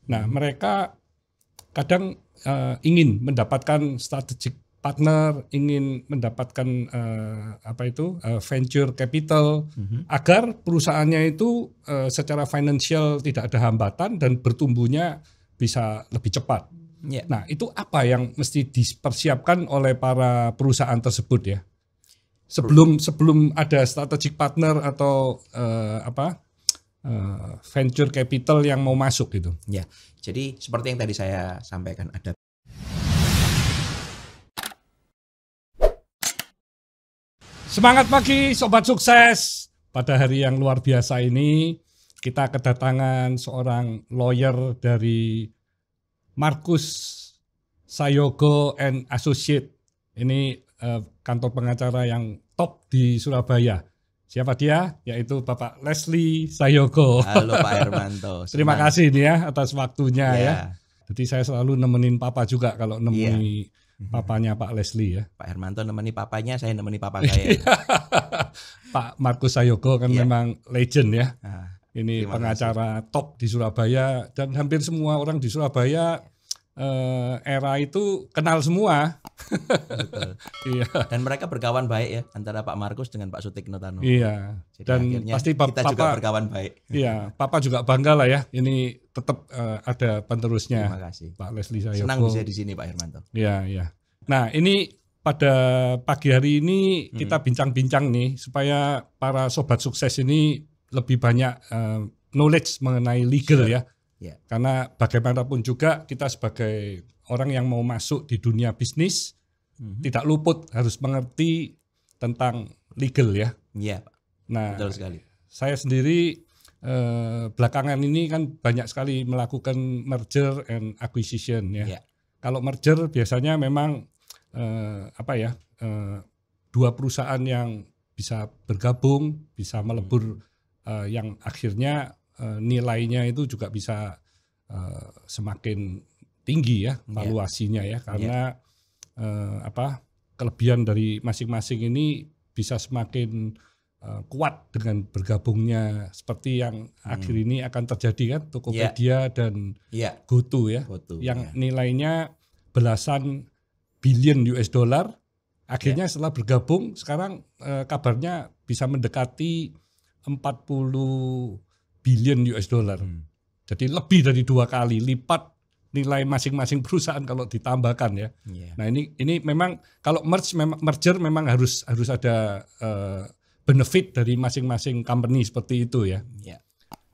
Nah, mereka kadang ingin mendapatkan strategic partner, ingin mendapatkan venture capital agar perusahaannya itu secara financial tidak ada hambatan dan bertumbuhnya bisa lebih cepat. Yeah. Nah, itu apa yang mesti dipersiapkan oleh para perusahaan tersebut ya? Sebelum ada strategic partner atau venture capital yang mau masuk gitu. Ya, jadi seperti yang tadi saya sampaikan, ada semangat pagi Sobat Sukses. Pada hari yang luar biasa ini kita kedatangan seorang lawyer dari Markus Sayogo and Associate. Ini kantor pengacara yang top di Surabaya. Siapa dia? Yaitu Bapak Leslie Sayogo. Halo Pak Hermanto. Terima kasih nih ya atas waktunya ya. Ya. Jadi saya selalu nemenin Papa juga kalau nemeni papanya Pak Leslie ya. Pak Hermanto nemeni papanya, saya nemeni papa saya. Pak Markus Sayogo kan memang legend ya. Ini terima pengacara top di Surabaya dan hampir semua orang di Surabaya era itu kenal semua. Betul. Iya. Dan mereka berkawan baik ya antara Pak Markus dengan Pak Sutikno Tano. Iya. Jadi Dan akhirnya pasti kita juga Papa berkawan baik. Iya, Papa juga bangga lah ya. Ini tetap ada penerusnya. Terima kasih. Pak Leslie Sayogo. Senang bisa di sini Pak Hermanto. Iya, iya. Nah, ini pada pagi hari ini kita bincang-bincang nih supaya para sobat sukses ini lebih banyak knowledge mengenai legal ya. Yeah. Karena bagaimanapun juga kita sebagai orang yang mau masuk di dunia bisnis tidak luput harus mengerti tentang legal ya. Iya, Pak. Nah, Betul sekali. saya sendiri belakangan ini kan banyak sekali melakukan merger and acquisition ya. Yeah. Kalau merger biasanya memang dua perusahaan yang bisa bergabung, bisa melebur yang akhirnya nilainya itu juga bisa semakin tinggi ya valuasinya ya karena kelebihan dari masing-masing ini bisa semakin kuat dengan bergabungnya seperti yang akhir ini akan terjadi kan Tokopedia dan GoTo ya yang nilainya belasan billion US dollar akhirnya setelah bergabung sekarang kabarnya bisa mendekati 40 billion US dollar. Jadi lebih dari 2 kali lipat nilai masing-masing perusahaan kalau ditambahkan ya. Nah ini memang kalau merger memang harus ada benefit dari masing-masing company seperti itu ya.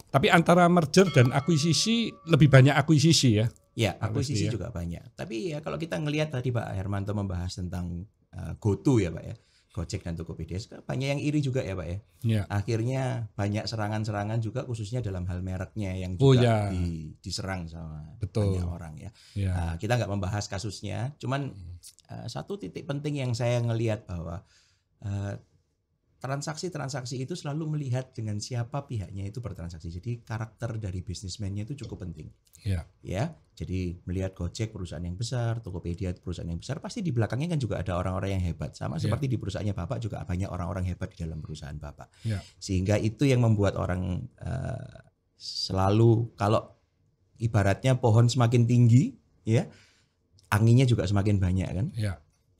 Tapi antara merger dan akuisisi lebih banyak akuisisi ya. Ya, akuisisi juga banyak. Tapi ya kalau kita ngelihat tadi Pak Hermanto membahas tentang GoTo ya Pak ya. Gojek dan Tokopedia banyak yang iri juga ya Pak ya. Akhirnya banyak serangan-serangan juga khususnya dalam hal mereknya yang juga diserang sama banyak orang ya. Nah, kita nggak membahas kasusnya, cuman satu titik penting yang saya ngelihat bahwa transaksi-transaksi itu selalu melihat dengan siapa pihaknya itu bertransaksi. Jadi karakter dari bisnismennya itu cukup penting. Ya, jadi melihat Gojek perusahaan yang besar, Tokopedia perusahaan yang besar, pasti di belakangnya kan juga ada orang-orang yang hebat. Sama seperti di perusahaannya Bapak juga banyak orang-orang hebat di dalam perusahaan Bapak. Sehingga itu yang membuat orang selalu kalau ibaratnya pohon semakin tinggi, ya anginnya juga semakin banyak kan.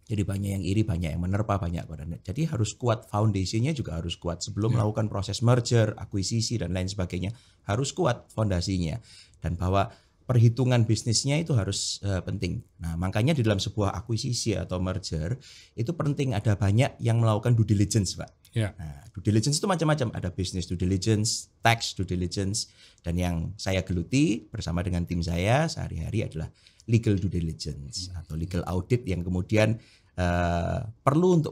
Jadi banyak yang iri, banyak yang menerpa, banyak. Jadi harus kuat, foundation-nya juga harus kuat sebelum melakukan proses merger, akuisisi dan lain sebagainya. Harus kuat fondasinya dan bahwa perhitungan bisnisnya itu harus penting. Nah, makanya di dalam sebuah akuisisi atau merger itu penting ada banyak yang melakukan due diligence, Pak. Nah, due diligence itu macam-macam, ada business due diligence, tax due diligence, dan yang saya geluti bersama dengan tim saya sehari-hari adalah legal due diligence atau legal audit yang kemudian perlu untuk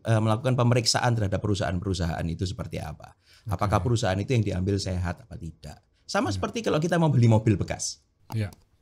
melakukan pemeriksaan terhadap perusahaan-perusahaan itu seperti apa. Apakah perusahaan itu yang diambil sehat apa tidak. Sama seperti kalau kita mau beli mobil bekas.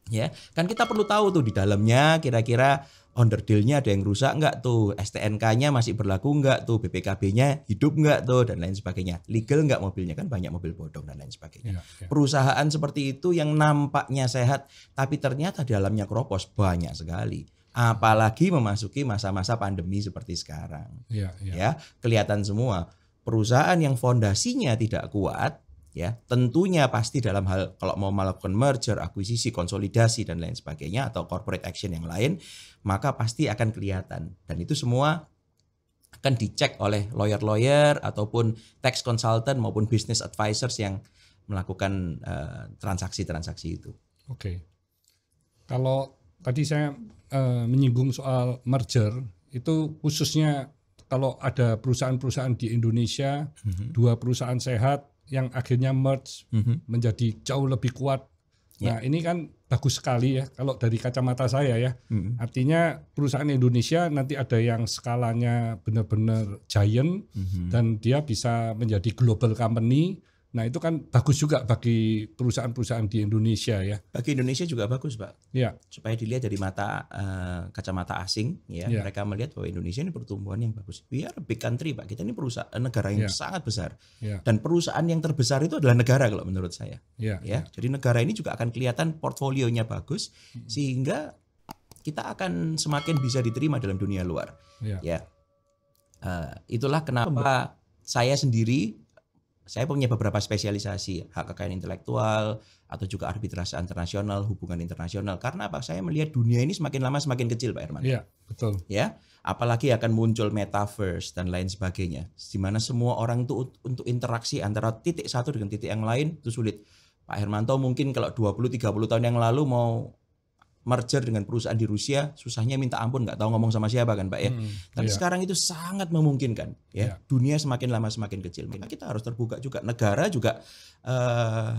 Ya, kan kita perlu tahu tuh di dalamnya kira-kira onderdilnya ada yang rusak enggak tuh, STNK-nya masih berlaku enggak tuh, BPKB-nya hidup enggak tuh dan lain sebagainya. Legal enggak mobilnya, kan banyak mobil bodong dan lain sebagainya. Perusahaan seperti itu yang nampaknya sehat tapi ternyata di dalamnya keropos banyak sekali. Apalagi memasuki masa-masa pandemi seperti sekarang. Ya, kelihatan semua perusahaan yang fondasinya tidak kuat Ya, tentunya pasti dalam hal kalau mau melakukan merger, akuisisi, konsolidasi dan lain sebagainya atau corporate action yang lain, maka pasti akan kelihatan. Dan itu semua akan dicek oleh lawyer-lawyer ataupun tax consultant maupun business advisors yang melakukan transaksi-transaksi itu. Oke. Kalau tadi saya menyinggung soal merger, itu khususnya kalau ada perusahaan-perusahaan di Indonesia, dua perusahaan sehat yang akhirnya merge menjadi jauh lebih kuat. Nah, ini kan bagus sekali ya kalau dari kacamata saya ya. Artinya perusahaan Indonesia nanti ada yang skalanya benar-benar giant dan dia bisa menjadi global company. Nah, itu kan bagus juga bagi perusahaan-perusahaan di Indonesia ya. Bagi Indonesia juga bagus, Pak. Ya. Supaya dilihat dari mata kacamata asing ya. Mereka melihat bahwa Indonesia ini pertumbuhan yang bagus. We are a big country, Pak. Kita ini perusahaan negara yang sangat besar. Dan perusahaan yang terbesar itu adalah negara kalau menurut saya. Ya. Jadi negara ini juga akan kelihatan portfolionya bagus sehingga kita akan semakin bisa diterima dalam dunia luar. Ya. Itulah kenapa saya sendiri saya punya beberapa spesialisasi, hak kekayaan intelektual atau juga arbitrase internasional, hubungan internasional. Karena apa? Saya melihat dunia ini semakin lama semakin kecil, Pak Herman. Iya, betul. Ya, apalagi akan muncul metaverse dan lain sebagainya, di mana semua orang itu untuk interaksi antara titik satu dengan titik yang lain itu sulit. Pak Hermanto mungkin kalau 20-30 tahun yang lalu mau merger dengan perusahaan di Rusia, susahnya minta ampun, nggak tahu ngomong sama siapa kan, Pak ya. Tapi sekarang itu sangat memungkinkan ya. Dunia semakin lama semakin kecil. Maka kita harus terbuka juga. Negara juga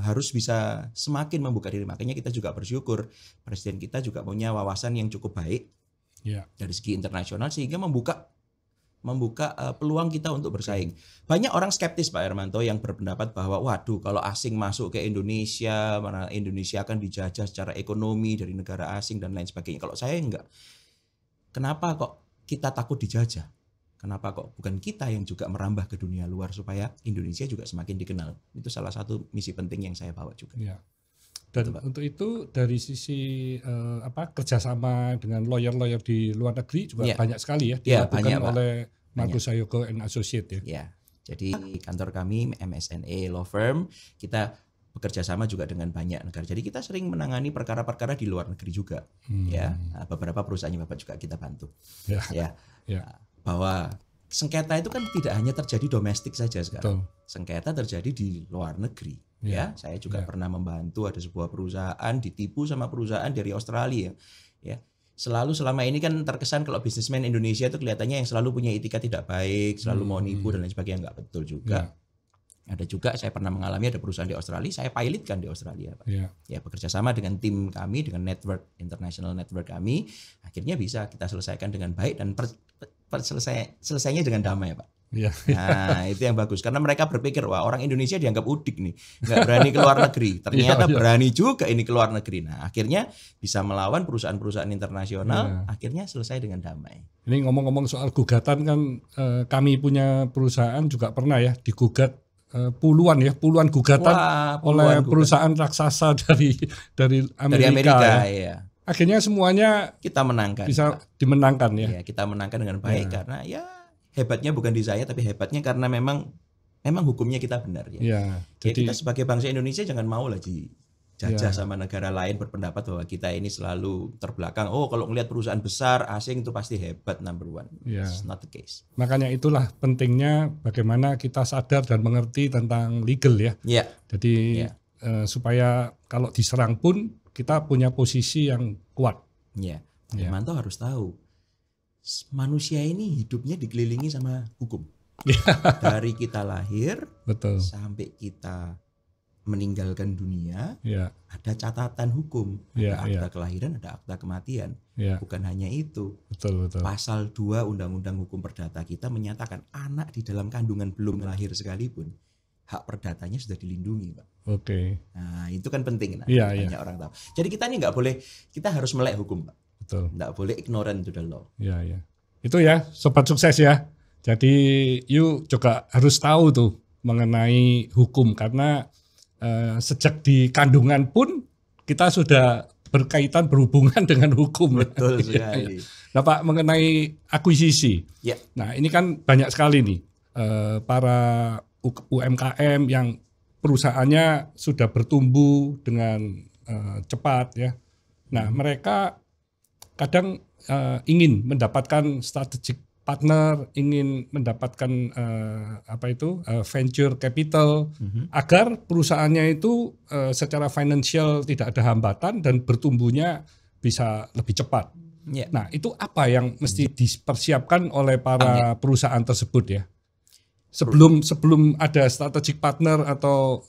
harus bisa semakin membuka diri. Makanya kita juga bersyukur presiden kita juga punya wawasan yang cukup baik dari segi internasional sehingga membuka peluang kita untuk bersaing. Banyak orang skeptis, Pak Hermanto, yang berpendapat bahwa waduh kalau asing masuk ke Indonesia, mana Indonesia akan dijajah secara ekonomi dari negara asing dan lain sebagainya. Kalau saya enggak. Kenapa kok kita takut dijajah? Kenapa kok bukan kita yang juga merambah ke dunia luar supaya Indonesia juga semakin dikenal? Itu salah satu misi penting yang saya bawa juga. Ya. Dan untuk itu dari sisi kerjasama dengan lawyer-lawyer di luar negeri juga banyak sekali ya dilakukan oleh Martusa Yogo and Associate ya. Ya, jadi kantor kami MSNA Law Firm kita bekerja sama juga dengan banyak negara. Jadi kita sering menangani perkara-perkara di luar negeri juga. Ya, beberapa perusahaannya Bapak juga kita bantu. Bahwa sengketa itu kan tidak hanya terjadi domestik saja sekarang. Sengketa terjadi di luar negeri. Ya, saya juga pernah membantu ada sebuah perusahaan ditipu sama perusahaan dari Australia. Ya, selalu selama ini kan terkesan kalau bisnismen Indonesia itu kelihatannya yang selalu punya etika tidak baik, selalu mau nipu dan lain sebagainya. Enggak betul juga. Ada juga saya pernah mengalami ada perusahaan di Australia, saya pilotkan di Australia, Pak. Ya, bekerja sama dengan tim kami, dengan network international network kami, akhirnya bisa kita selesaikan dengan baik dan selesainya dengan damai, Pak. Nah, itu yang bagus karena mereka berpikir wah orang Indonesia dianggap udik nih, nggak berani keluar negeri. Ternyata berani juga ini keluar negeri. Nah, akhirnya bisa melawan perusahaan-perusahaan internasional. Akhirnya selesai dengan damai. Ini ngomong-ngomong soal gugatan kan, kami punya perusahaan juga pernah ya digugat puluhan gugatan oleh perusahaan raksasa dari Amerika. Ya. Akhirnya semuanya kita menangkan. Bisa dimenangkan ya. Kita menangkan dengan baik karena hebatnya bukan di saya tapi hebatnya karena memang hukumnya kita benar ya. Jadi kita sebagai bangsa Indonesia jangan mau lah dijajah sama negara lain berpendapat bahwa kita ini selalu terbelakang. Oh, kalau ngelihat perusahaan besar asing itu pasti hebat number one. It's not the case. Makanya itulah pentingnya bagaimana kita sadar dan mengerti tentang legal ya. Jadi supaya kalau diserang pun kita punya posisi yang kuat. Pak Hermanto harus tahu manusia ini hidupnya dikelilingi sama hukum. Dari kita lahir sampai kita meninggalkan dunia, ada catatan hukum. Ada akta kelahiran, ada akta kematian. Bukan hanya itu. Pasal 2 Undang-Undang Hukum Perdata kita menyatakan anak di dalam kandungan belum lahir sekalipun hak perdatanya sudah dilindungi, Pak. Nah, itu kan penting. Banyak orang tahu. Jadi kita ini nggak boleh, kita harus melek hukum, Pak. Nggak boleh ignorant to the law. Itu ya, sobat sukses ya. Jadi you juga harus tahu tuh mengenai hukum karena sejak di kandungan pun kita sudah berhubungan dengan hukum. Betul sekali. Nah, Pak, mengenai akuisisi. Nah, ini kan banyak sekali nih para UMKM yang perusahaannya sudah bertumbuh dengan cepat ya. Nah, mereka kadang ingin mendapatkan strategic partner, ingin mendapatkan venture capital agar perusahaannya itu secara financial tidak ada hambatan dan bertumbuhnya bisa lebih cepat. Yeah. Nah, itu apa yang mesti dipersiapkan oleh para perusahaan tersebut ya? Sebelum ada strategic partner atau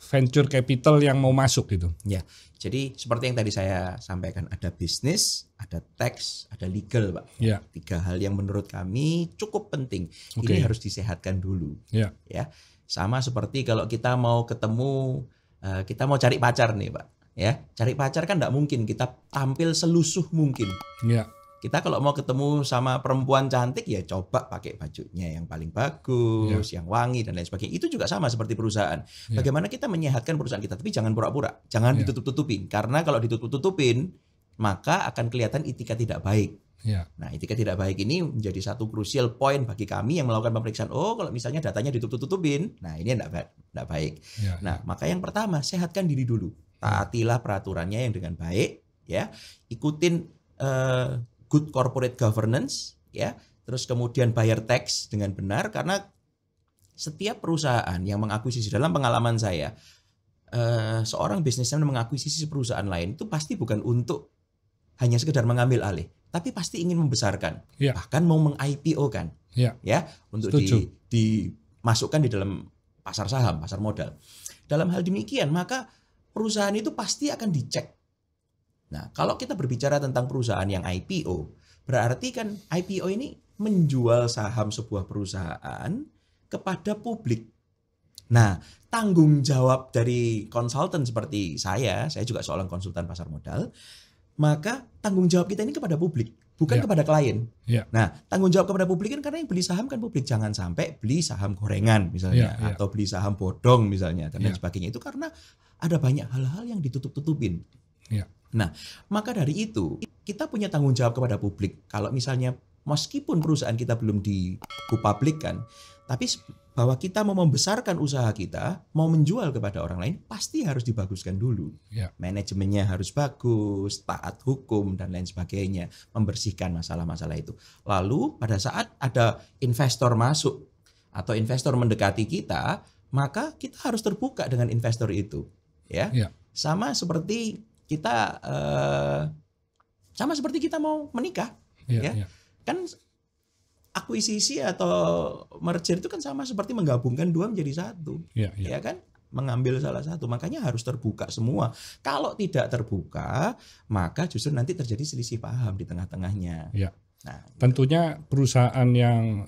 venture capital yang mau masuk gitu. Ya, jadi seperti yang tadi saya sampaikan, ada bisnis, ada tax, ada legal, Pak. Ya. 3 hal yang menurut kami cukup penting. Ini harus disehatkan dulu. Ya. Ya, sama seperti kalau kita mau ketemu, kita mau cari pacar nih, Pak. Ya, cari pacar kan nggak mungkin kita tampil selusuh mungkin. Ya. Kita kalau mau ketemu sama perempuan cantik ya coba pakai bajunya yang paling bagus, yang wangi dan lain sebagainya. Itu juga sama seperti perusahaan. Bagaimana kita menyehatkan perusahaan kita, tapi jangan pura-pura, jangan ditutup-tutupin. Karena kalau ditutup-tutupin maka akan kelihatan etika tidak baik. Nah, etika tidak baik ini menjadi satu crucial point bagi kami yang melakukan pemeriksaan. Oh, kalau misalnya datanya ditutup-tutupin, nah ini enggak baik. Nah, maka yang pertama, sehatkan diri dulu. Taatilah peraturannya yang dengan baik, ya. Ikutin good corporate governance, ya. Terus kemudian bayar tax dengan benar, karena setiap perusahaan yang mengakuisisi, dalam pengalaman saya, seorang bisnismen mengakuisisi perusahaan lain itu pasti bukan untuk hanya sekedar mengambil alih, tapi pasti ingin membesarkan, bahkan mau meng-IPO kan, ya, untuk dimasukkan di dalam pasar saham, pasar modal. Dalam hal demikian, maka perusahaan itu pasti akan dicek. Nah, kalau kita berbicara tentang perusahaan yang IPO, berarti kan IPO ini menjual saham sebuah perusahaan kepada publik. Nah, tanggung jawab dari konsultan seperti saya juga seorang konsultan pasar modal, maka tanggung jawab kita ini kepada publik, bukan kepada klien. Nah, tanggung jawab kepada publik kan karena yang beli saham kan publik. Jangan sampai beli saham gorengan misalnya, atau beli saham bodong misalnya, dan lain sebagainya. Itu karena ada banyak hal-hal yang ditutup-tutupin. Nah, maka dari itu kita punya tanggung jawab kepada publik. Kalau misalnya meskipun perusahaan kita belum dipublikkan, tapi bahwa kita mau membesarkan usaha kita, mau menjual kepada orang lain, pasti harus dibaguskan dulu. Manajemennya harus bagus, taat hukum dan lain sebagainya, membersihkan masalah-masalah itu. Lalu pada saat ada investor masuk atau investor mendekati kita, maka kita harus terbuka dengan investor itu. Sama seperti kita mau menikah, kan akuisisi atau merger itu kan sama seperti menggabungkan dua menjadi satu, ya kan, mengambil salah satu, makanya harus terbuka semua. Kalau tidak terbuka, maka justru nanti terjadi selisih paham di tengah-tengahnya. Nah, tentunya perusahaan yang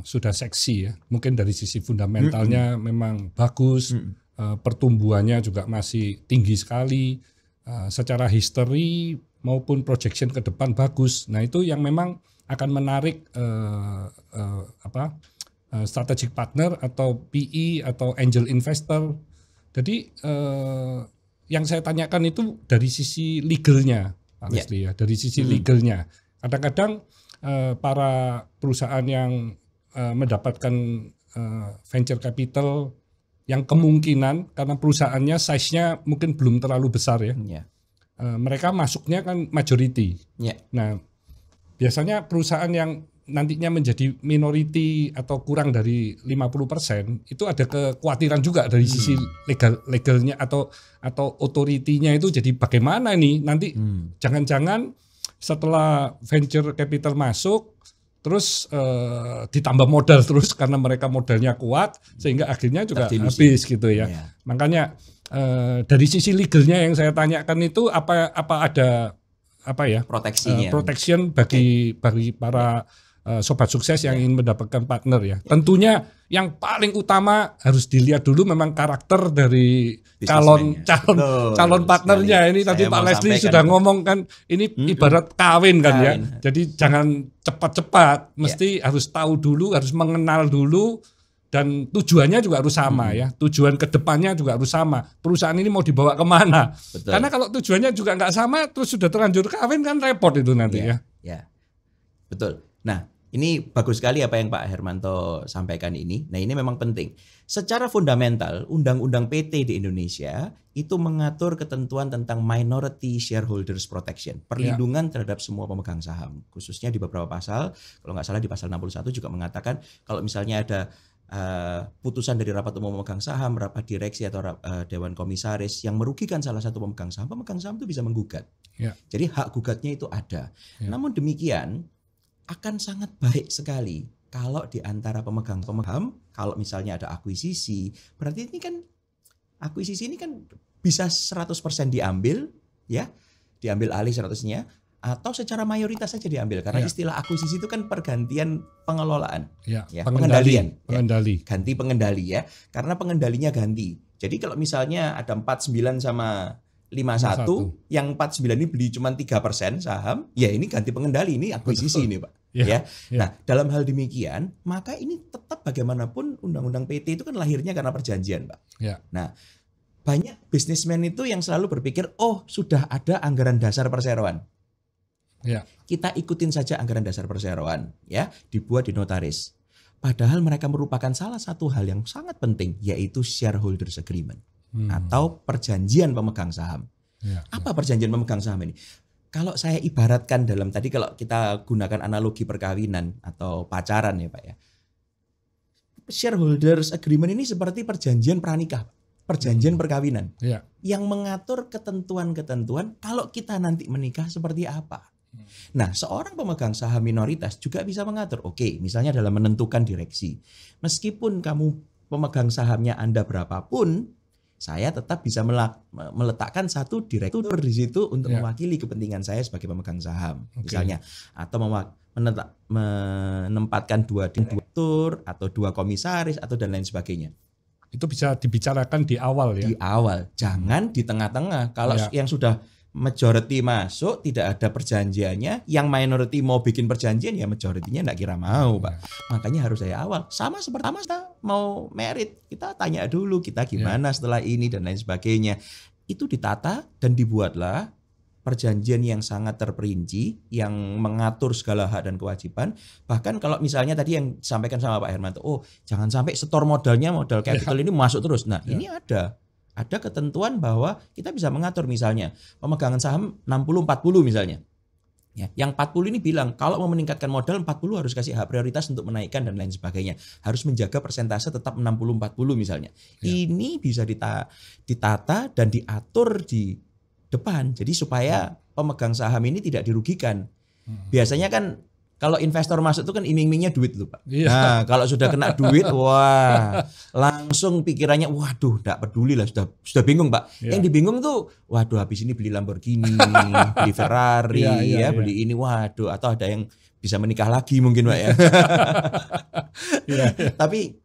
sudah seksi ya, mungkin dari sisi fundamentalnya memang bagus, pertumbuhannya juga masih tinggi sekali. Secara history maupun projection ke depan bagus. Nah, itu yang memang akan menarik strategic partner atau PE atau angel investor. Jadi yang saya tanyakan itu dari sisi legalnya, Pak Leslie ya, dari sisi legalnya. Kadang-kadang para perusahaan yang mendapatkan venture capital yang kemungkinan karena perusahaannya size-nya mungkin belum terlalu besar ya. Mereka masuknya kan majority. Nah, biasanya perusahaan yang nantinya menjadi minority atau kurang dari 50% itu ada kekhawatiran juga dari sisi legalnya atau authority-nya itu. Jadi bagaimana nih nanti jangan-jangan setelah venture capital masuk terus ditambah modal terus karena mereka modalnya kuat sehingga akhirnya juga habis gitu ya. Makanya dari sisi legalnya yang saya tanyakan itu apa ada proteksinya, protection bagi para sobat sukses yang ingin mendapatkan partner ya. Tentunya yang paling utama harus dilihat dulu memang karakter dari calon partnernya. Ini tadi Pak Leslie sudah ngomong kan, ini ibarat kawin kan ya. Jadi jangan cepat-cepat, mesti harus tahu dulu, harus mengenal dulu, dan tujuannya juga harus sama ya. Tujuan kedepannya juga harus sama. Perusahaan ini mau dibawa kemana? Betul. Karena kalau tujuannya juga nggak sama, terus sudah terlanjur kawin kan repot itu nanti ya. Betul. Nah, Ini bagus sekali apa yang Pak Hermanto sampaikan ini. Nah, ini memang penting. Secara fundamental, Undang-Undang PT di Indonesia itu mengatur ketentuan tentang Minority Shareholders Protection, perlindungan terhadap semua pemegang saham. Khususnya di beberapa pasal, kalau nggak salah di pasal 61 juga mengatakan kalau misalnya ada putusan dari rapat umum pemegang saham, rapat direksi atau dewan komisaris yang merugikan salah satu pemegang saham itu bisa menggugat. Jadi hak gugatnya itu ada. Namun demikian, akan sangat baik sekali kalau di antara pemegang saham, kalau misalnya ada akuisisi, berarti ini kan akuisisi ini kan bisa 100% diambil, ya, diambil alih 100-nya, atau secara mayoritas saja diambil, karena istilah akuisisi itu kan pergantian pengelolaan, pengendalian, ganti pengendali ya, karena pengendalinya ganti. Jadi kalau misalnya ada 49 sama 51, yang 49 ini beli cuma 3% saham, ya ini ganti pengendali, ini akuisisi ini Pak. Nah, dalam hal demikian, maka ini tetap bagaimanapun Undang-Undang PT itu kan lahirnya karena perjanjian Pak. Nah, banyak bisnismen itu yang selalu berpikir, oh sudah ada anggaran dasar perseroan. Kita ikutin saja anggaran dasar perseroan, ya, dibuat di notaris. Padahal mereka merupakan salah satu hal yang sangat penting, yaitu shareholders agreement. Atau perjanjian pemegang saham. Apa perjanjian pemegang saham ini? Kalau saya ibaratkan dalam tadi, kalau kita gunakan analogi perkawinan atau pacaran ya Pak ya, shareholders agreement ini seperti perjanjian pranikah, perjanjian perkawinan yang mengatur ketentuan-ketentuan kalau kita nanti menikah seperti apa. Nah, seorang pemegang saham minoritas juga bisa mengatur, oke, misalnya dalam menentukan direksi, meskipun kamu pemegang sahamnya Anda berapapun, saya tetap bisa meletakkan satu direktur di situ untuk mewakili kepentingan saya sebagai pemegang saham, misalnya, atau menempatkan 2 direktur atau 2 komisaris atau dan lain sebagainya. Itu bisa dibicarakan di awal ya. Di awal, jangan di tengah-tengah. Kalau yang sudah majority masuk tidak ada perjanjiannya, yang minority mau bikin perjanjian ya majority-nya enggak kira mau Pak. Makanya harus dari awal. Sama seperti kita mau merit, kita tanya dulu kita gimana setelah ini dan lain sebagainya. Itu ditata dan dibuatlah perjanjian yang sangat terperinci yang mengatur segala hak dan kewajiban. Bahkan kalau misalnya tadi yang disampaikan sama Pak Hermanto, oh jangan sampai setor modalnya, modal capital ini masuk terus. Nah ini ada ketentuan bahwa kita bisa mengatur, misalnya pemegangan saham 60-40 misalnya. Ya, yang 40 ini bilang kalau mau meningkatkan modal 40 harus kasih hak prioritas untuk menaikkan dan lain sebagainya. Harus menjaga persentase tetap 60-40 misalnya. Ini bisa ditata dan diatur di depan. Jadi supaya pemegang saham ini tidak dirugikan. Biasanya kan kalau investor masuk itu kan iming-imingnya duit loh Pak. Nah kalau sudah kena duit, wah langsung pikirannya, waduh enggak peduli lah, sudah bingung Pak. Yang dibingung tuh, waduh habis ini beli Lamborghini, beli Ferrari, beli ini, waduh, atau ada yang bisa menikah lagi mungkin Pak ya. Tapi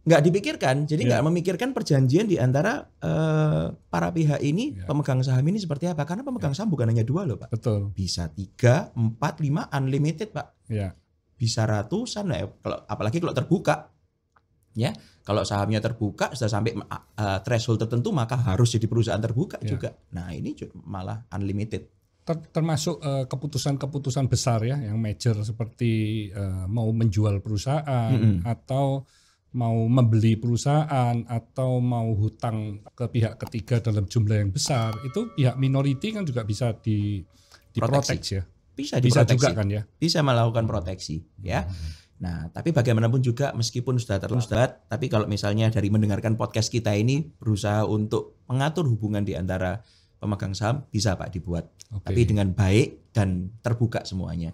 nggak dipikirkan, jadi nggak memikirkan perjanjian di antara para pihak ini, pemegang saham ini seperti apa. Karena pemegang saham bukan hanya 2 loh Pak. Betul. Bisa 3, 4, 5, unlimited Pak. Bisa ratusan ya, apalagi kalau terbuka. Ya, kalau sahamnya terbuka sudah sampai threshold tertentu maka harus jadi perusahaan terbuka juga. Nah ini malah unlimited. Termasuk keputusan-keputusan besar ya, yang major seperti mau menjual perusahaan atau mau membeli perusahaan atau mau hutang ke pihak ketiga dalam jumlah yang besar, itu pihak minority kan juga bisa diproteksi ya. Bisa diproteksi juga kan ya. Bisa melakukan proteksi ya. Nah, tapi bagaimanapun juga meskipun sudah terlambat, tapi kalau misalnya dari mendengarkan podcast kita ini berusaha untuk mengatur hubungan di antara pemegang saham, bisa Pak dibuat. Tapi dengan baik dan terbuka semuanya.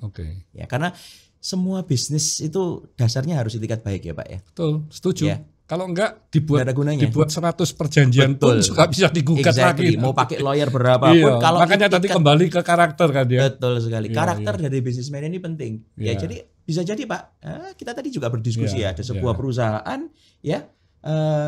Ya, karena semua bisnis itu dasarnya harus itikat baik ya Pak ya. Betul, setuju. Ya. Kalau enggak dibuat 100 perjanjian pun juga bisa digugat lagi. Mau pakai lawyer berapapun. Kalau makanya tadi kembali ke karakter kan ya. Betul sekali. Karakter dari bisnismen ini penting. Ya jadi bisa jadi Pak, kita tadi juga berdiskusi ada sebuah perusahaan ya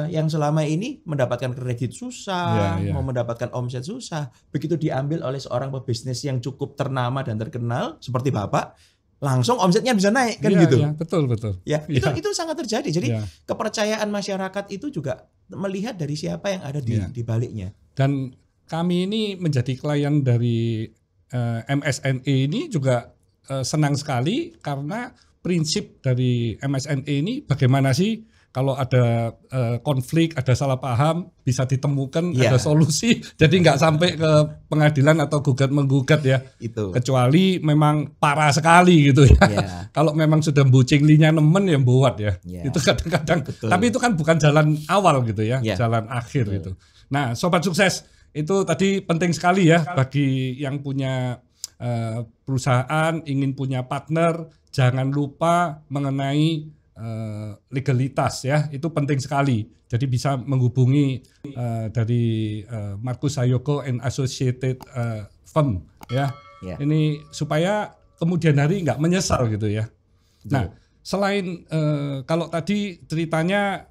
yang selama ini mendapatkan kredit susah, mau mendapatkan omset susah. Begitu diambil oleh seorang pebisnis yang cukup ternama dan terkenal seperti Bapak, langsung omsetnya bisa naik kan gitu. Betul. Ya, itu sangat terjadi. Jadi kepercayaan masyarakat itu juga melihat dari siapa yang ada di baliknya. Dan kami ini menjadi klien dari MSNE ini juga senang sekali karena prinsip dari MSNE ini bagaimana sih kalau ada konflik, ada salah paham bisa ditemukan, ada solusi, jadi nggak sampai ke pengadilan atau gugat-menggugat ya. Itu. Kecuali memang parah sekali gitu ya. Kalau memang sudah bucing-linya nemen ya buat ya. Itu kadang-kadang. Tapi itu kan bukan jalan awal gitu ya, jalan akhir gitu. Nah, sobat sukses itu tadi penting sekali ya bagi yang punya perusahaan, ingin punya partner, jangan lupa mengenai legalitas ya, itu penting sekali. Jadi bisa menghubungi dari Marcus Sayoko and Associated Firm ya. Ini supaya kemudian hari nggak menyesal gitu ya. Nah, selain kalau tadi ceritanya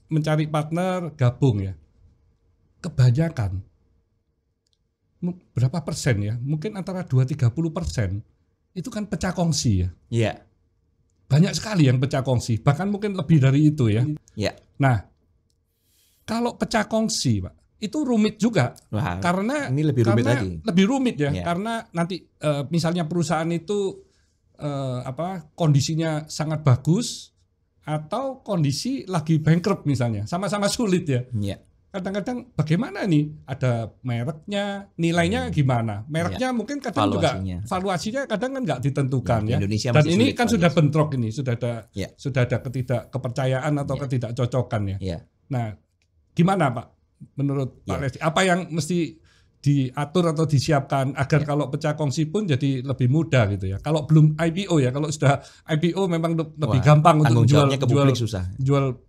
mencari partner gabung ya, kebanyakan berapa persen ya? Mungkin antara 2-30% itu kan pecah kongsi ya. Iya. Banyak sekali yang pecah kongsi, bahkan mungkin lebih dari itu ya. Nah, kalau pecah kongsi, Pak, itu rumit juga. Wah, karena ini lebih rumit lagi. Lebih rumit ya, karena nanti misalnya perusahaan itu kondisinya sangat bagus atau kondisi lagi bankrupt misalnya, sama-sama sulit ya. Kadang-kadang bagaimana nih, ada mereknya, nilainya gimana? Mereknya mungkin kadang valuasinya kadang kan nggak ditentukan ya. Dan ini kan sudah bentrok ini, sudah ada kepercayaan atau ketidakcocokan ya. Nah, gimana Pak? Menurut Pak Lesti, apa yang mesti diatur atau disiapkan agar kalau pecah kongsi pun jadi lebih mudah gitu ya. Kalau belum IPO ya, kalau sudah IPO memang lebih gampang untuk jual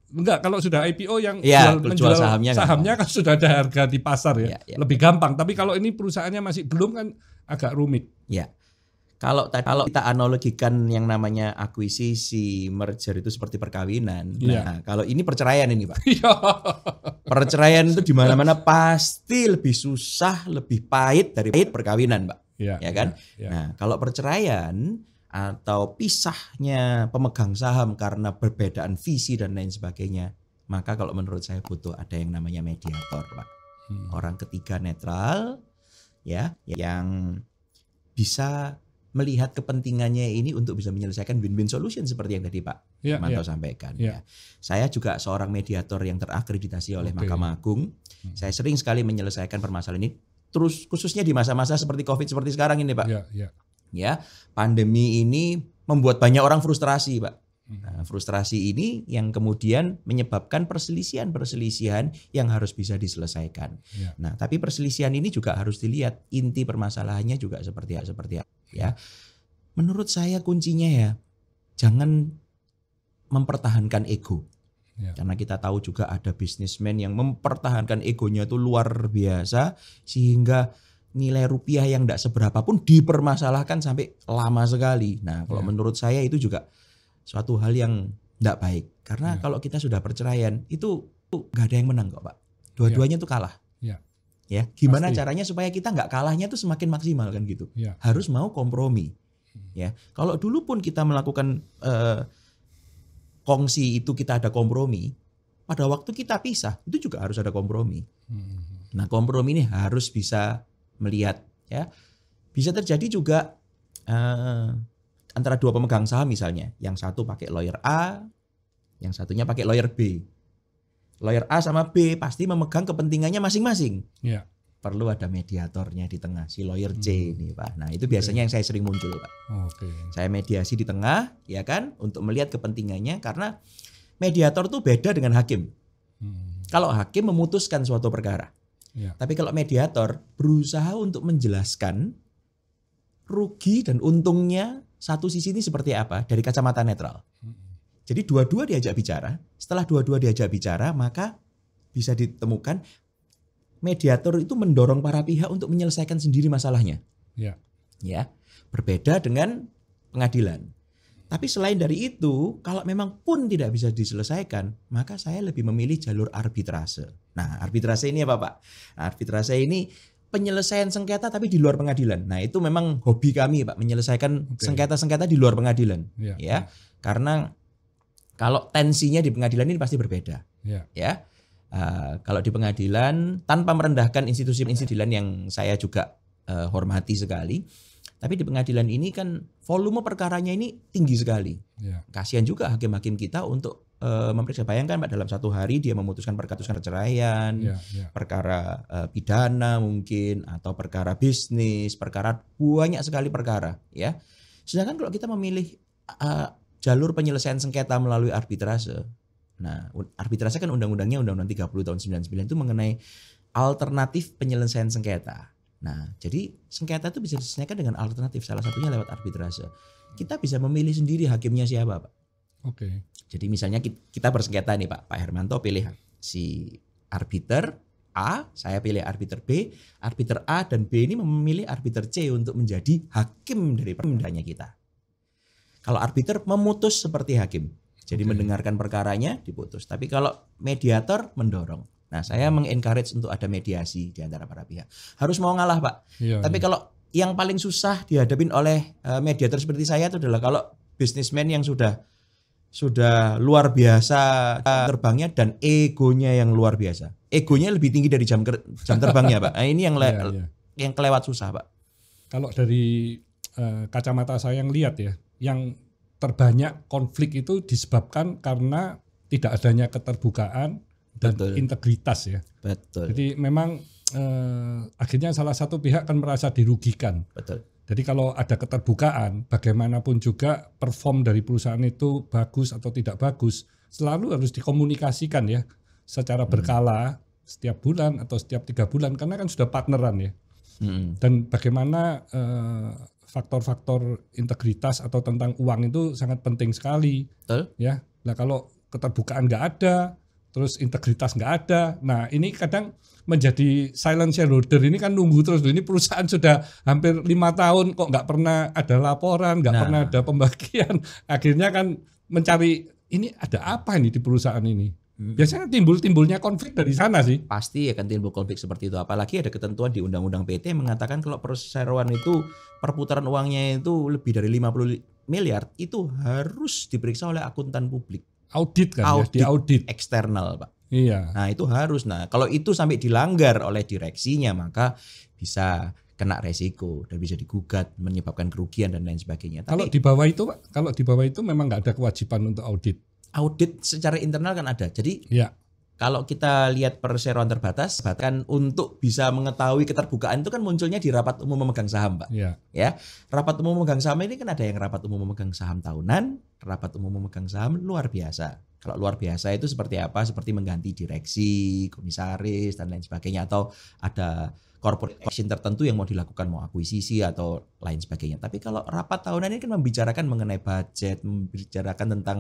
enggak, kalau sudah IPO yang menjual sahamnya kan sudah ada harga di pasar ya. Lebih gampang. Tapi kalau ini perusahaannya masih belum kan agak rumit. Kalau kita analogikan yang namanya akuisisi, merger itu seperti perkawinan. Nah, kalau ini perceraian ini, Pak. Perceraian itu di mana-mana pasti lebih susah, lebih pahit dari perkawinan, Pak. Ya kan? Nah, kalau perceraian atau pisahnya pemegang saham karena perbedaan visi dan lain sebagainya, maka kalau menurut saya butuh ada yang namanya mediator, Pak. Orang ketiga netral ya, yang bisa melihat kepentingannya ini untuk bisa menyelesaikan win-win solution seperti yang tadi Pak Manto sampaikan. Saya juga seorang mediator yang terakreditasi oleh Mahkamah Agung. Saya sering sekali menyelesaikan permasalahan ini, terus khususnya di masa-masa seperti COVID seperti sekarang ini Pak. Ya, pandemi ini membuat banyak orang frustrasi Pak. Nah, frustrasi ini yang kemudian menyebabkan perselisihan-perselisihan yang harus bisa diselesaikan. Nah, tapi perselisihan ini juga harus dilihat inti permasalahannya juga seperti apa. Ya, menurut saya kuncinya ya jangan mempertahankan ego, karena kita tahu juga ada bisnismen yang mempertahankan egonya itu luar biasa sehingga nilai rupiah yang tidak seberapa pun dipermasalahkan sampai lama sekali. Nah, kalau menurut saya itu juga suatu hal yang tidak baik, karena kalau kita sudah perceraian itu nggak ada yang menang kok Pak, dua-duanya tuh kalah. Ya, gimana caranya supaya kita nggak kalahnya tuh semakin maksimal kan gitu. Harus mau kompromi. Ya, kalau dulu pun kita melakukan kongsi itu kita ada kompromi, pada waktu kita pisah itu juga harus ada kompromi. Nah, kompromi ini harus bisa melihat ya. Bisa terjadi juga antara dua pemegang saham misalnya, yang satu pakai lawyer A, yang satunya pakai lawyer B. Lawyer A sama B pasti memegang kepentingannya masing-masing. Perlu ada mediatornya di tengah, si lawyer C ini Pak. Nah, itu biasanya yang saya sering muncul Pak. Saya mediasi di tengah ya kan, untuk melihat kepentingannya, karena mediator tuh beda dengan hakim. Kalau hakim memutuskan suatu perkara, tapi kalau mediator berusaha untuk menjelaskan rugi dan untungnya satu sisi ini seperti apa dari kacamata netral. Jadi dua-dua diajak bicara. Setelah dua-dua diajak bicara, maka bisa ditemukan mediator itu mendorong para pihak untuk menyelesaikan sendiri masalahnya. Ya, berbeda dengan pengadilan. Tapi selain dari itu, kalau memang pun tidak bisa diselesaikan, maka saya lebih memilih jalur arbitrase. Nah, arbitrase ini apa Pak? Arbitrase ini penyelesaian sengketa tapi di luar pengadilan. Nah, itu memang hobi kami Pak, menyelesaikan sengketa-sengketa di luar pengadilan. Ya, karena kalau tensinya di pengadilan ini pasti berbeda. Ya, kalau di pengadilan tanpa merendahkan institusi-institusi yang saya juga hormati sekali, Tapi di pengadilan ini kan volume perkaranya ini tinggi sekali. Kasihan juga hakim-hakim kita untuk memeriksa. Bayangkan Pak, dalam satu hari dia memutuskan perkara perceraian, perkara pidana mungkin, atau perkara bisnis, perkara banyak sekali perkara, ya. Sedangkan kalau kita memilih jalur penyelesaian sengketa melalui arbitrase. Nah, arbitrase kan undang-undangnya Undang-Undang 30 tahun 99 itu mengenai alternatif penyelesaian sengketa. Nah, jadi sengketa itu bisa diselesaikan dengan alternatif, salah satunya lewat arbitrase. Kita bisa memilih sendiri hakimnya siapa, Pak. Oke. Jadi misalnya kita bersengketa nih Pak Hermanto pilih si arbiter A, saya pilih arbiter B, arbiter A dan B ini memilih arbiter C untuk menjadi hakim dari permendanya kita. Kalau arbiter memutus seperti hakim, jadi mendengarkan perkaranya diputus. Tapi kalau mediator mendorong. Nah, saya mengencourage untuk ada mediasi di antara para pihak. Harus mau ngalah, Pak. Tapi kalau yang paling susah dihadapin oleh mediator seperti saya itu adalah kalau businessman yang sudah luar biasa terbangnya dan egonya yang luar biasa. Egonya lebih tinggi dari jam terbangnya, Pak. Nah, ini yang kelewat susah, Pak. Kalau dari kacamata saya yang lihat ya, yang terbanyak konflik itu disebabkan karena tidak adanya keterbukaan dan integritas ya. Betul. Jadi memang akhirnya salah satu pihak kan merasa dirugikan. Betul. Jadi kalau ada keterbukaan, bagaimanapun juga perform dari perusahaan itu bagus atau tidak bagus, selalu harus dikomunikasikan ya, secara berkala setiap bulan atau setiap 3 bulan, karena kan sudah partneran ya. Dan bagaimana faktor-faktor integritas atau tentang uang itu sangat penting sekali. Betul. Ya. Nah kalau keterbukaan nggak ada, terus integritas nggak ada. Nah ini kadang menjadi silent shareholder ini kan nunggu terus. Ini perusahaan sudah hampir 5 tahun kok nggak pernah ada laporan, nggak pernah ada pembagian. Akhirnya kan mencari ini ada apa ini di perusahaan ini. Biasanya timbulnya konflik dari sana sih. Pasti akan timbul konflik seperti itu. Apalagi ada ketentuan di Undang-Undang PT yang mengatakan kalau perseroan itu perputaran uangnya itu lebih dari 50 miliar itu harus diperiksa oleh akuntan publik. Audit kan ya, diaudit eksternal Pak. Iya. Nah itu harus. Nah kalau itu sampai dilanggar oleh direksinya maka bisa kena resiko dan bisa digugat menyebabkan kerugian dan lain sebagainya. Kalau di bawah itu Pak, kalau di bawah itu memang nggak ada kewajiban untuk audit. Audit secara internal kan ada. Jadi kalau kita lihat perseroan terbatas, bahkan untuk bisa mengetahui keterbukaan itu kan munculnya di rapat umum memegang saham, Pak. Ya, rapat umum memegang saham ini kan ada yang rapat umum memegang saham tahunan, rapat umum memegang saham luar biasa. Kalau luar biasa itu seperti apa? Seperti mengganti direksi, komisaris dan lain sebagainya, atau ada corporate action tertentu yang mau dilakukan, mau akuisisi atau lain sebagainya. Tapi kalau rapat tahunan ini kan membicarakan mengenai budget, membicarakan tentang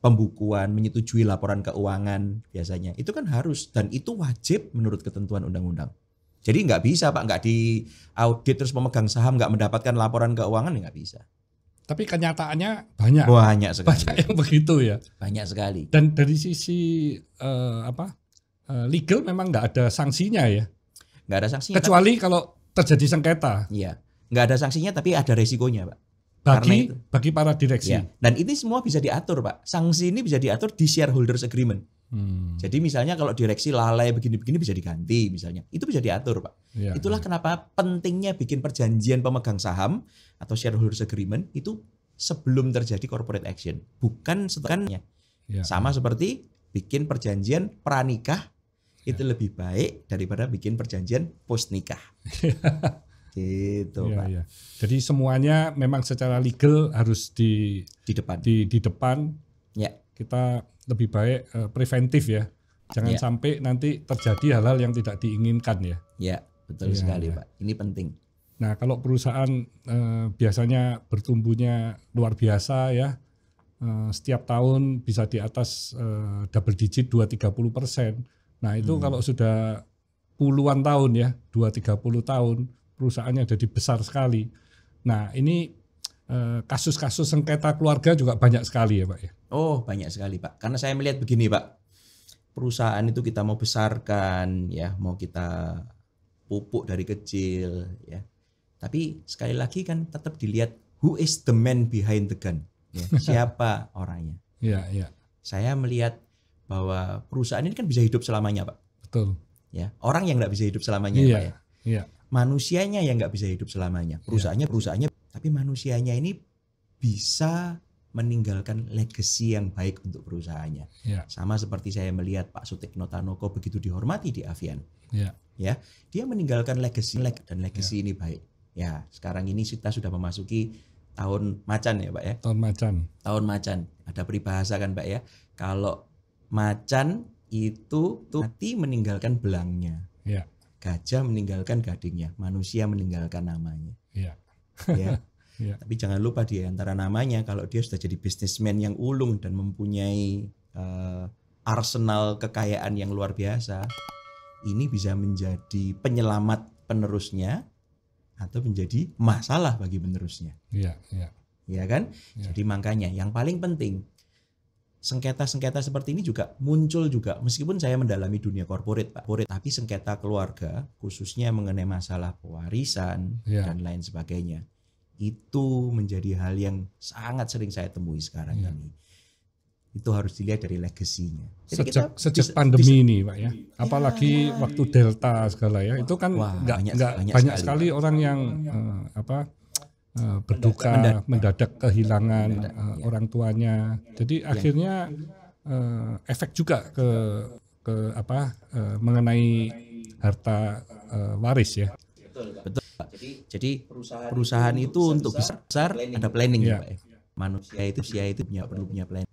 pembukuan, menyetujui laporan keuangan biasanya. Itu kan harus dan itu wajib menurut ketentuan undang-undang. Jadi nggak bisa Pak, nggak di audit terus pemegang saham nggak mendapatkan laporan keuangan, nggak bisa. Tapi kenyataannya banyak. Banyak sekali. Banyak yang begitu ya. Banyak sekali. Dan dari sisi legal memang nggak ada sanksinya ya. Nggak ada sanksinya. Kecuali kalau terjadi sengketa. Iya. Nggak ada sanksinya tapi ada resikonya Pak. Bagi para direksi. Ya. Dan ini semua bisa diatur Pak. Sanksi ini bisa diatur di shareholders agreement. Jadi misalnya kalau direksi lalai begini-begini bisa diganti misalnya. Itu bisa diatur Pak. Itulah kenapa pentingnya bikin perjanjian pemegang saham atau shareholders agreement itu sebelum terjadi corporate action. Bukan setelahnya. Sama seperti bikin perjanjian pranikah. Itu lebih baik daripada bikin perjanjian post nikah. Gitu, Pak. Ya. Jadi semuanya memang secara legal harus di depan. Di depan. Ya. Kita lebih baik preventif ya. Jangan sampai nanti terjadi hal-hal yang tidak diinginkan ya. Ya, betul sekali, Pak. Ini penting. Nah, kalau perusahaan biasanya bertumbuhnya luar biasa ya. Setiap tahun bisa di atas double digit 2-30%. Nah itu kalau sudah puluhan tahun ya, 20-30 tahun, perusahaannya jadi besar sekali. Nah ini kasus-kasus sengketa keluarga juga banyak sekali ya Pak ya? Oh banyak sekali Pak, karena saya melihat begini Pak, perusahaan itu kita mau besarkan ya, mau kita pupuk dari kecil ya. Tapi sekali lagi kan tetap dilihat who is the man behind the gun, ya. Siapa orangnya. Iya. Saya melihat bahwa perusahaan ini kan bisa hidup selamanya Pak. Betul. Ya, orang yang nggak bisa hidup selamanya Pak ya. Iya. manusianya yang nggak bisa hidup selamanya. Perusahaannya, tapi manusianya ini bisa meninggalkan legacy yang baik untuk perusahaannya. Sama seperti saya melihat Pak Sutikno Tanoko begitu dihormati di Avian. Ya, dia meninggalkan legacy dan legacy ini baik. Ya, sekarang ini kita sudah memasuki tahun macan ya Pak ya. Tahun macan. Ada peribahasa kan Pak ya. Kalau macan itu mati meninggalkan belangnya. Gajah meninggalkan gadingnya. Manusia meninggalkan namanya. Ya. Tapi jangan lupa di antara namanya, kalau dia sudah jadi bisnismen yang ulung dan mempunyai arsenal kekayaan yang luar biasa, ini bisa menjadi penyelamat penerusnya atau menjadi masalah bagi penerusnya. Ya kan? Jadi makanya yang paling penting, sengketa-sengketa seperti ini juga muncul juga meskipun saya mendalami dunia korporat Pak, tapi sengketa keluarga khususnya mengenai masalah pewarisan dan lain sebagainya. Itu menjadi hal yang sangat sering saya temui sekarang ini. Itu harus dilihat dari legasinya. Sejak pandemi ini Pak ya, apalagi waktu Delta segala ya, itu kan banyak sekali orang yang berduka mendadak kehilangan orang tuanya. Jadi akhirnya efek juga ke mengenai harta waris ya. Betul. Jadi perusahaan itu untuk besar ada planning ya Pak. Manusia itu perlu punya planning.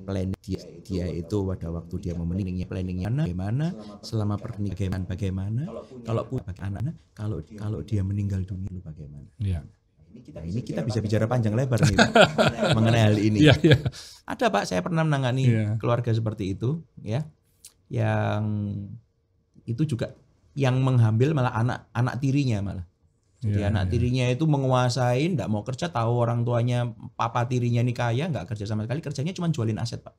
Planning dia itu pada waktu dia mau meninggalnya planningnya bagaimana, selama pernikahan bagaimana, kalau punya anak, kalau dia meninggal dunia bagaimana. Ini kita bisa bicara panjang lebar nih Pak, mengenai hal ini. Ada Pak, saya pernah menangani keluarga seperti itu ya, yang itu juga yang menghamil malah anak tirinya malah. Jadi anak tirinya itu menguasai, enggak mau kerja, tahu orang tuanya papa tirinya ini kaya, enggak kerja sama sekali, kerjanya cuma jualin aset Pak.